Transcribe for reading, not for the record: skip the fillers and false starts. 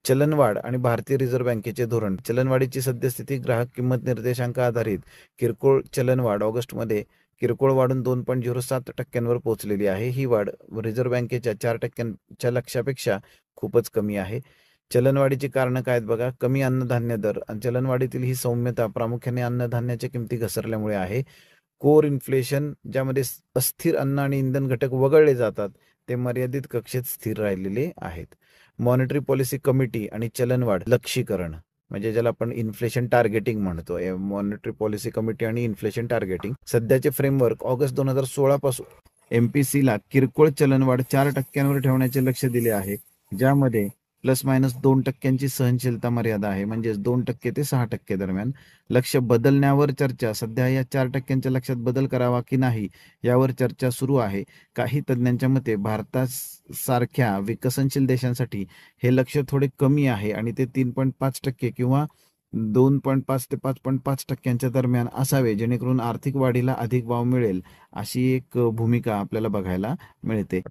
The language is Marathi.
चलनवाढ आणि भारतीय रिझर्व्ह बँकेचे धोरण. चलनवाढीची सद्यस्थिती ग्राहक किंमत निर्देशांक आधारित किरकोळ चलनवाढ ऑगस्टमध्ये किरकोळ वाढून 2.07% पोहोचलेली आहे. ही वाढ रिझर्व्ह बँकेच्या 4% लक्ष्यापेक्षा खूपच कमी आहे. चलनवाढीची कारणं काय आहेत बघा. कमी अन्नधान्य दर. चलनवाढीतील ही सौम्यता प्रामुख्याने अन्नधान्याच्या किमती घसरल्यामुळे आहे. कोर इन्फ्लेशन, ज्यामध्ये अस्थिर अन्न आणि इंधन घटक वगळले जातात, ते मर्यादित कक्षेत स्थिर राहिलेले आहेत. मॉनिटरी पॉलिसी कमिटी आणि चलनवाढ लक्षीकरण, म्हणजे ज्याला आपण इन्फ्लेशन टार्गेटिंग म्हणतो. मॉनिटरी पॉलिसी कमिटी आणि इन्फ्लेशन टार्गेटिंग सध्याचे फ्रेमवर्क ऑगस्ट 2016 पासून MPCला किरकोळ चलनवाढ 4% ठेवण्याचे लक्ष दिले आहे, ज्यामध्ये ±2% सहनशीलता मर्यादा आहे. म्हणजेच 2% ते 6% दरम्यान. लक्ष बदलण्यावर चर्चा. सध्या या 4%च्या लक्षात बदल करावा की नाही यावर चर्चा सुरू आहे. काही तज्ज्ञांच्या मते भारतासारख्या विकसनशील देशांसाठी हे लक्ष थोडे कमी आहे आणि ते 3.5% किंवा 2.5 ते 5.5% दरम्यान असावे, जेणेकरून आर्थिक वाढीला अधिक वाव मिळेल, अशी एक भूमिका आपल्याला बघायला मिळते.